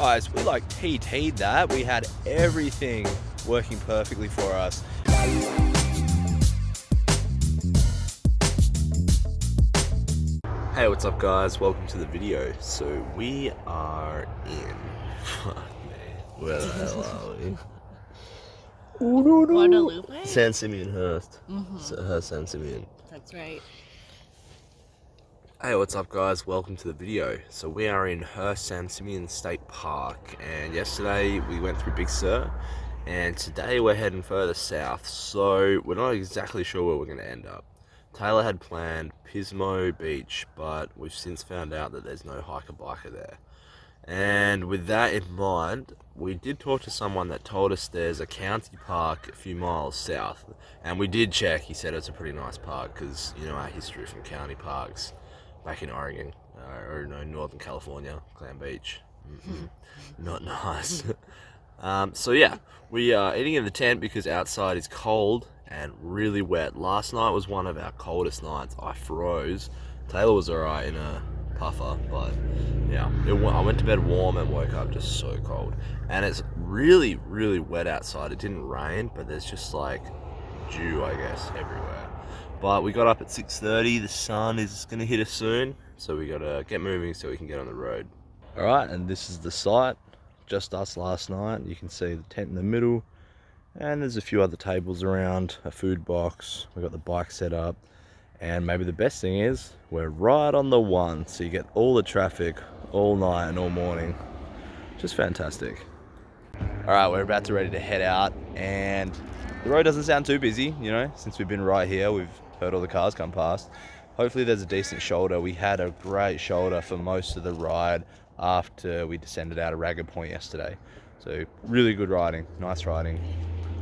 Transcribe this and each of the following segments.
Guys, we like PT'd that. We had everything working perfectly for us. Hey, what's up guys? Welcome to the video. So we are in... Fuck me. Where the hell are we? Guadalupe? San Simeon Hurst. Hurst San Simeon. That's right. Hey, what's up guys? Welcome to the video. So we are in Hurst San Simeon State Park, and yesterday we went through Big Sur, and today we're heading further south, so we're not exactly sure where we're going to end up. Taylor had planned Pismo Beach, but we've since found out that there's no hiker-biker there. And with that in mind, we did talk to someone that told us there's a county park a few miles south, and we did check. He said it's a pretty nice park because, you know, our history from county parks back in Oregon, or no, Northern California, Clam Beach. Not nice. So yeah, we are eating in the tent because outside is cold and really wet. Last night was one of our coldest nights. I froze. Taylor was alright in a puffer, but yeah, I went to bed warm and woke up just so cold. And it's really, really wet outside. It didn't rain, but there's just like dew, I guess, everywhere. But we got up at 6:30. The sun is gonna hit us soon, so we gotta get moving so we can get on the road. All right, and this is the site. Just us last night. You can see the tent in the middle, and there's a few other tables around, a food box. We got the bike set up, and maybe the best thing is we're right on the one, so you get all the traffic all night and all morning. Just fantastic. All right, we're about to ready to head out, and the road doesn't sound too busy, you know, since we've been right here. We've heard all the cars come past. Hopefully there's a decent shoulder. We had a great shoulder for most of the ride after we descended out of Ragged Point yesterday. So really good riding, nice riding.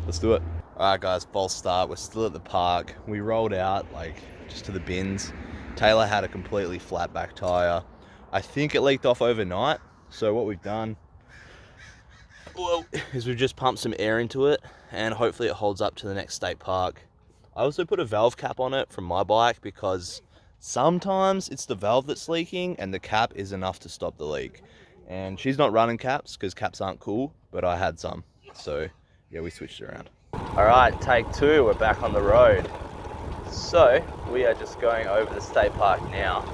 Let's do it. All right guys, false start. We're still at the park. We rolled out like just to the bins. Taylor had a completely flat back tire. I think it leaked off overnight. So what we've done is we've just pumped some air into it, and hopefully it holds up to the next state park. I also put a valve cap on it from my bike because sometimes it's the valve that's leaking and the cap is enough to stop the leak. And she's not running caps because caps aren't cool, but I had some. So yeah, we switched it around. All right, take two, we're back on the road. So we are just going over the state park now.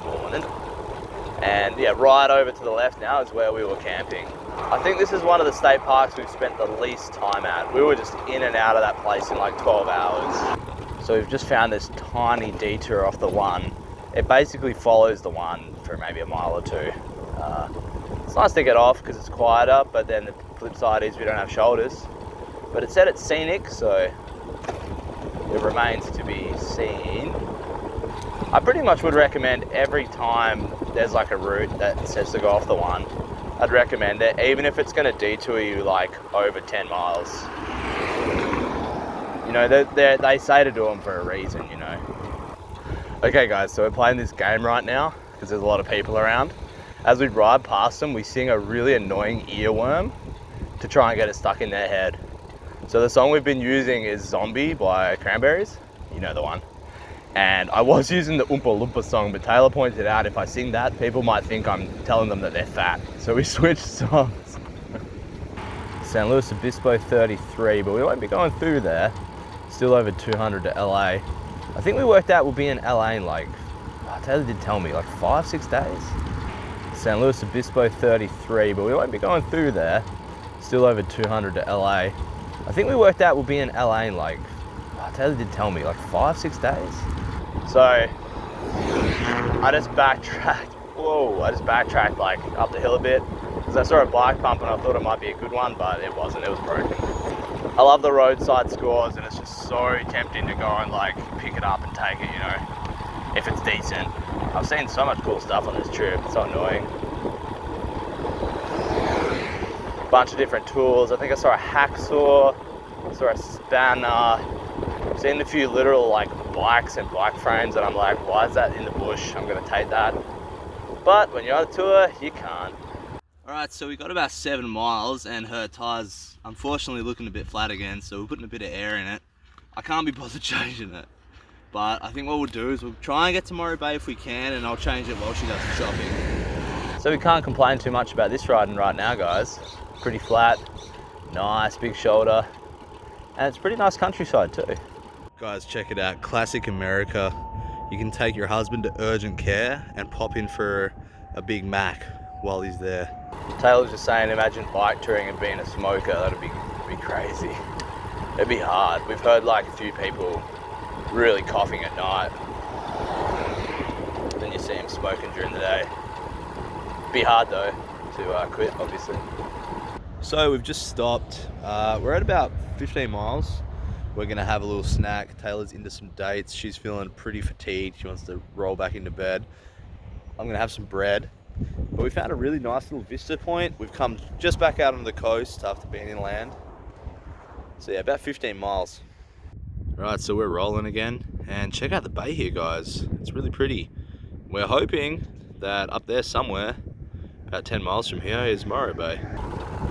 Morning. And yeah, right over to the left now is where we were camping. I think this is one of the state parks we've spent the least time at. We were just in and out of that place in like 12 hours. So we've just found this tiny detour off the one. It basically follows the one for maybe a mile or two. It's nice to get off because it's quieter, but then the flip side is we don't have shoulders. But it said it's scenic, so it remains to be seen. I pretty much would recommend every time there's like a route that says to go off the one, I'd recommend it, even if it's going to detour you like over 10 miles. You know, they say to do them for a reason, you know. Okay guys, so we're playing this game right now because there's a lot of people around. As we ride past them, we sing a really annoying earworm to try and get it stuck in their head. So the song we've been using is Zombie by Cranberries, you know the one. And I was using the Oompa Loompa song, but Taylor pointed out if I sing that, people might think I'm telling them that they're fat. So we switched songs. San Luis Obispo 33, but we won't be going through there. Still over 200 to LA. I think we worked out we'll be in LA in like, Taylor did tell me, like 5-6 days. San Luis Obispo 33, but we won't be going through there. Still over 200 to LA. I think we worked out we'll be in LA in like, Taylor did tell me, like 5-6 days. So I just backtracked. Whoa, I just backtracked like up the hill a bit because I saw a bike pump and I thought it might be a good one, but it wasn't. It was broken. I love the roadside scores, and it's just so tempting to go and like pick it up and take it, you know, if it's decent. I've seen so much cool stuff on this trip. It's so annoying. Bunch of different tools. I think I saw a hacksaw. I saw a spanner. Seen a few literal like bikes and bike frames, and I'm like, why is that in the bush? I'm gonna take that. But when you're on a tour, you can't. All right, so we got about 7 miles, and her tire's unfortunately looking a bit flat again, so we're putting a bit of air in it. I can't be bothered changing it, but I think what we'll do is we'll try and get to Morro Bay if we can, and I'll change it while she does the shopping. So we can't complain too much about this riding right now, guys. Pretty flat, nice, big shoulder, and it's pretty nice countryside too. Guys, check it out. Classic America. You can take your husband to urgent care and pop in for a Big Mac while he's there. Taylor's just saying, imagine bike touring and being a smoker. That'd be crazy. It'd be hard. We've heard like a few people really coughing at night. Then you see him smoking during the day. Be hard though to quit, obviously. So we've just stopped. We're at about 15 miles. We're gonna have a little snack. Taylor's into some dates. She's feeling pretty fatigued. She wants to roll back into bed. I'm gonna have some bread. But we found a really nice little vista point. We've come just back out on the coast after being inland. So yeah, about 15 miles. Right, so we're rolling again. And check out the bay here, guys. It's really pretty. We're hoping that up there somewhere, about 10 miles from here, is Morro Bay.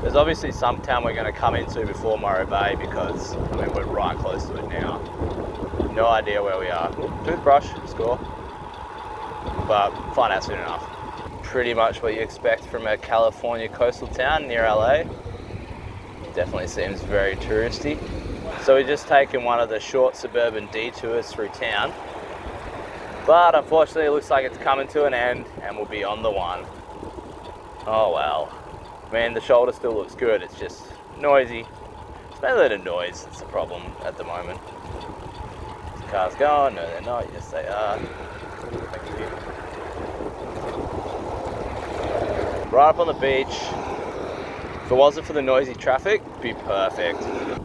There's obviously some town we're going to come into before Morro Bay because, I mean, we're right close to it now. No idea where we are. Toothbrush, score. But find out soon enough. Pretty much what you expect from a California coastal town near LA. Definitely seems very touristy. So we're just taking one of the short suburban detours through town. But unfortunately it looks like it's coming to an end and we'll be on the one. Oh well. Man, the shoulder still looks good, it's just noisy. It's mainly the noise that's the problem at the moment. The car's going, no they're not, yes they are. Thank you. Right up on the beach. If it wasn't for the noisy traffic, it'd be perfect.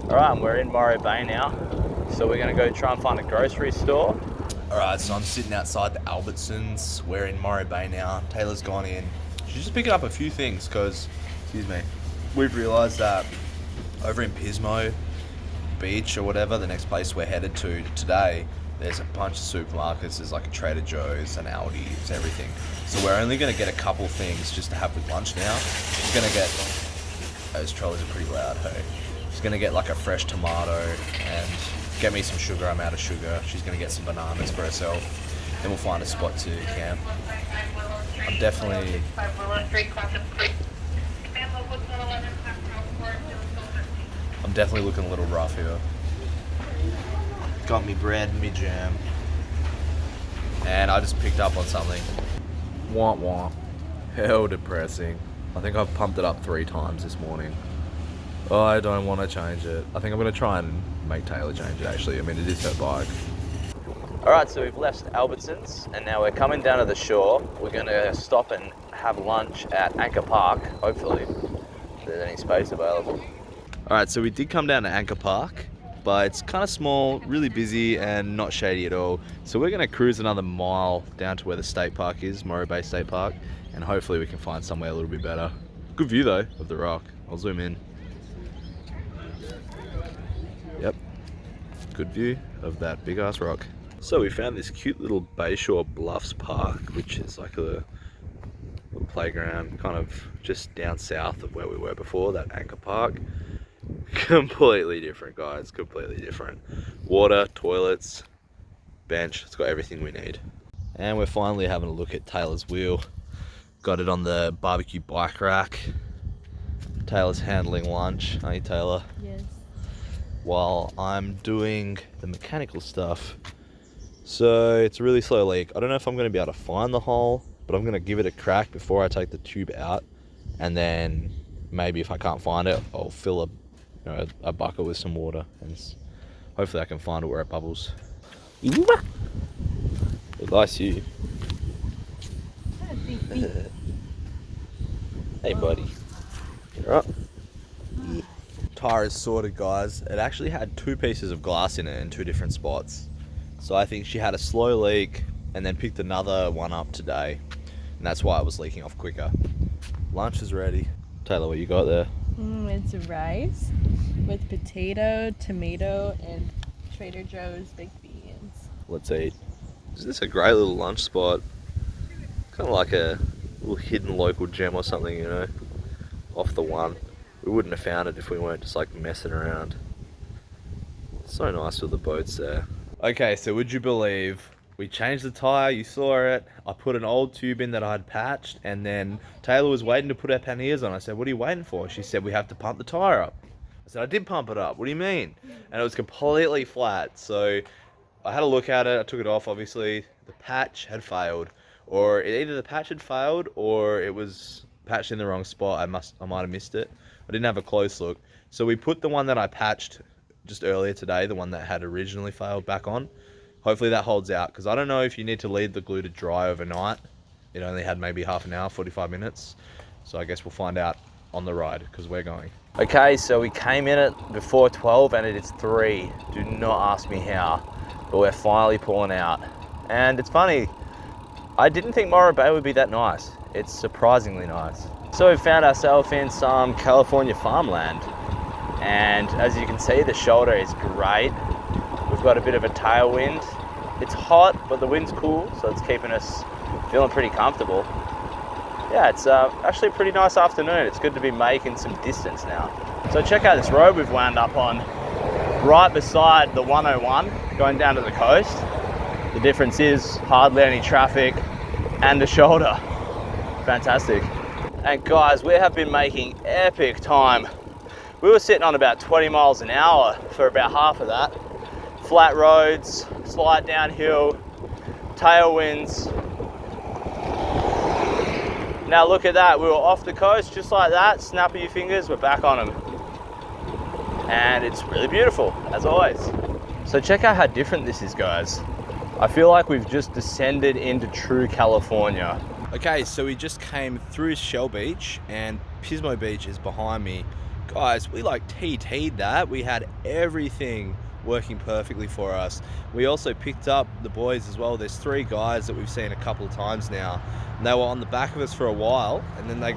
Alright, and we're in Morro Bay now. So we're gonna go try and find a grocery store. Alright, so I'm sitting outside the Albertsons. We're in Morro Bay now. Taylor's gone in. She's just picking up a few things because, excuse me, we've realised that over in Pismo Beach or whatever, the next place we're headed to today, there's a bunch of supermarkets. There's like a Trader Joe's, an Aldi's, everything. So we're only going to get a couple things just to have with lunch now. She's going to get, those trolleys are pretty loud, hey. She's going to get like a fresh tomato and get me some sugar. I'm out of sugar. She's going to get some bananas for herself. Then we'll find a spot to camp. I'm definitely looking a little rough here. Got me bread and me jam. And I just picked up on something. Womp womp. Hell depressing. I think I've pumped it up 3 times this morning. Oh, I don't want to change it. I think I'm going to try and make Taylor change it actually. I mean, it is her bike. Alright, so we've left Albertsons and now we're coming down to the shore. We're going to stop and have lunch at Anchor Park, hopefully, if there's any space available. Alright, so we did come down to Anchor Park, but it's kind of small, really busy and not shady at all. So we're going to cruise another mile down to where the state park is, Morro Bay State Park, and hopefully we can find somewhere a little bit better. Good view though of the rock. I'll zoom in. Yep, good view of that big ass rock. So we found this cute little Bayshore Bluffs Park, which is like a little playground kind of just down south of where we were before, that Anchor Park. Completely different, guys, completely different. Water, toilets, bench, it's got everything we need. And we're finally having a look at Taylor's wheel. Got it on the barbecue bike rack. Taylor's handling lunch, aren't you, Taylor? Yes. While I'm doing the mechanical stuff. So it's a really slow leak. I don't know if I'm going to be able to find the hole, but I'm going to give it a crack before I take the tube out. And then maybe if I can't find it, I'll fill a bucket with some water. And hopefully I can find it where it bubbles. It likes you. Hey buddy. You alright? Yeah. Tire is sorted, guys. It actually had 2 pieces of glass in it in 2 different spots. So I think she had a slow leak and then picked another one up today. And that's why it was leaking off quicker. Lunch is ready. Taylor, what you got there? It's rice with potato, tomato, and Trader Joe's baked beans. Let's eat. Is this a great little lunch spot? Kind of like a little hidden local gem or something, you know? Off the one. We wouldn't have found it if we weren't just like messing around. So nice with the boats there. Okay, so would you believe We changed the tyre, you saw it. I put an old tube in that I had patched, and then Taylor was waiting to put her panniers on. I said, what are you waiting for? She said, we have to pump the tyre up. I said, I did pump it up. What do you mean? And it was completely flat. So I had a look at it. I took it off, obviously. The patch had failed. Or either the patch had failed or it was patched in the wrong spot. I might have missed it. I didn't have a close look. So we put the one that I patched just earlier today, the one that had originally failed, back on. Hopefully that holds out, because I don't know if you need to leave the glue to dry overnight. It only had maybe half an hour, 45 minutes. So I guess we'll find out on the ride, because we're going. Okay, so we came in at before 12 and it is 3. Do not ask me how, but we're finally pulling out. And it's funny, I didn't think Morro Bay would be that nice. It's surprisingly nice. So we found ourselves in some California farmland. And as you can see, the shoulder is great. We've got a bit of a tailwind. It's hot, but the wind's cool, so it's keeping us feeling pretty comfortable. Yeah, it's actually a pretty nice afternoon. It's good to be making some distance now. So check out this road we've wound up on, right beside the 101, going down to the coast. The difference is hardly any traffic and a shoulder. Fantastic. And guys, we have been making epic time. We were sitting on about 20 miles an hour for about half of that. Flat roads, slight downhill, tailwinds. Now look at that, we were off the coast just like that, snap of your fingers, we're back on them. And it's really beautiful, as always. So check out how different this is, guys. I feel like we've just descended into true California. Okay, so we just came through Shell Beach, and Pismo Beach is behind me. Guys, we like TT'd that. We had everything working perfectly for us. We also picked up the boys as well. There's 3 guys that we've seen a couple of times now. And they were on the back of us for a while, and then they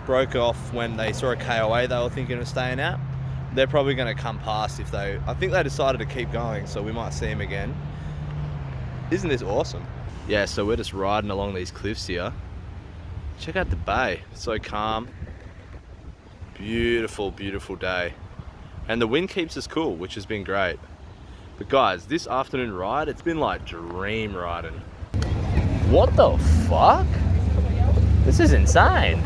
broke off when they saw a KOA they were thinking of staying at. They're probably going to come past I think they decided to keep going, so we might see them again. Isn't this awesome? Yeah, so we're just riding along these cliffs here. Check out the bay, it's so calm. Beautiful, beautiful day. And the wind keeps us cool, which has been great. But guys, this afternoon ride, it's been like dream riding. What the fuck? This is insane.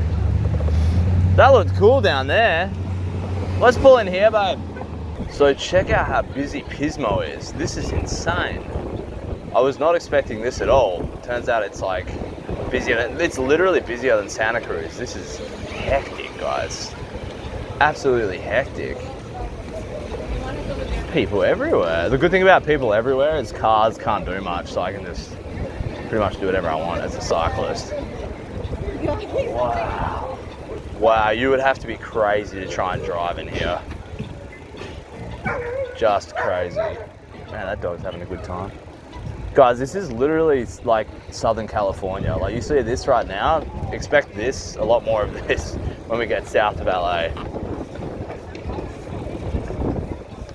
That looked cool down there. Let's pull in here, babe. So check out how busy Pismo is. This is insane. I was not expecting this at all. Turns out it's like busier. It's literally busier than Santa Cruz. This is hectic, guys. Absolutely hectic. People everywhere. The good thing about people everywhere is cars can't do much, so I can just pretty much do whatever I want as a cyclist. Wow. Wow, you would have to be crazy to try and drive in here. Just crazy. Man, that dog's having a good time. Guys, this is literally like Southern California. Like, you see this right now, expect this, a lot more of this when we get south of LA.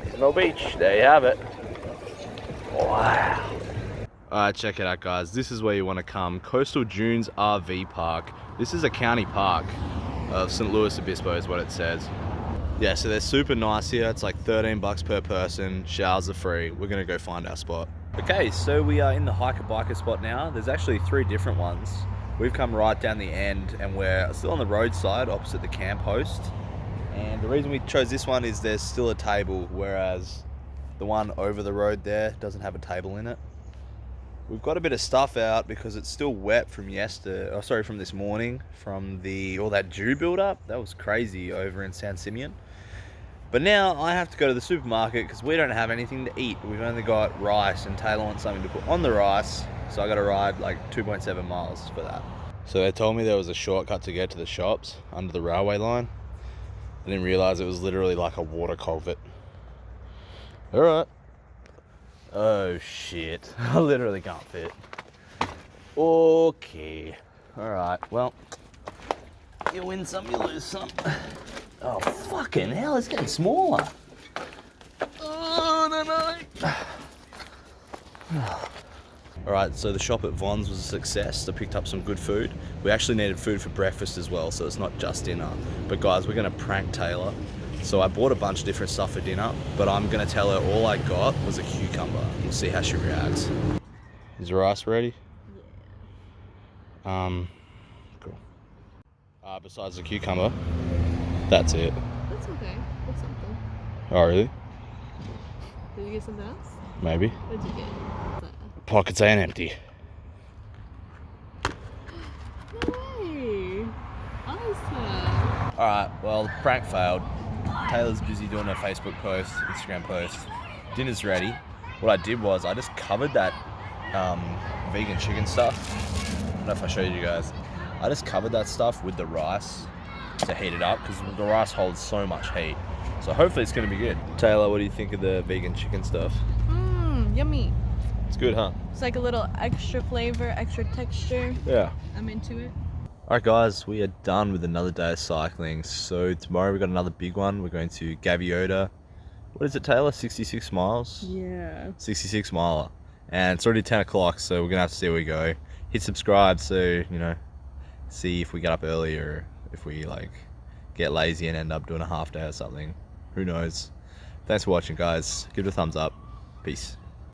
Pismo Beach, there you have it. Wow. Alright, check it out, guys. This is where you want to come. Coastal Dunes RV Park. This is a county park of St. Louis Obispo is what it says. Yeah, so they're super nice here. It's like $13 per person. Showers are free. We're going to go find our spot. Okay, so we are in the hiker-biker spot now. There's actually 3 different ones. We've come right down the end and we're still on the roadside opposite the camp host. And the reason we chose this one is there's still a table, whereas the one over the road there doesn't have a table in it. We've got a bit of stuff out because it's still wet from from this morning, from all that dew build-up. That was crazy over in San Simeon. But now I have to go to the supermarket because we don't have anything to eat. We've only got rice, and Taylor wants something to put on the rice, so I got to ride like 2.7 miles for that. So they told me there was a shortcut to get to the shops under the railway line. I didn't realize it was literally like a water culvert. All right. Oh shit, I literally can't fit. Okay. All right, well, you win some, you lose some. Oh, fucking hell, it's getting smaller. Oh, no. Alright, so the shop at Vaughn's was a success. I picked up some good food. We actually needed food for breakfast as well, so it's not just dinner. But guys, we're going to prank Taylor. So I bought a bunch of different stuff for dinner, but I'm going to tell her all I got was a cucumber. We'll see how she reacts. Is the rice ready? Yeah. Cool. Besides the cucumber, that's it. That's okay. That's something. Oh, really? Did you get something else? Maybe. What did you get? Pockets ain't empty. No way. Awesome. Alright, well, the prank failed. Taylor's busy doing her Facebook post, Instagram post. Dinner's ready. What I did was I just covered that vegan chicken stuff. I don't know if I showed you guys. I just covered that stuff with the rice to heat it up because the rice holds so much heat. So hopefully it's going to be good. Taylor, what do you think of the vegan chicken stuff? Yummy. It's good, huh? It's like a little extra flavor, extra texture. Yeah. I'm into it. Alright guys, we are done with another day of cycling. So tomorrow we've got another big one. We're going to Gaviota. What is it, Taylor? 66 miles? Yeah. 66 miler. And it's already 10 o'clock, so we're going to have to see where we go. Hit subscribe so, you know, see if we get up early or if we, like, get lazy and end up doing a half day or something. Who knows? Thanks for watching, guys. Give it a thumbs up. Peace.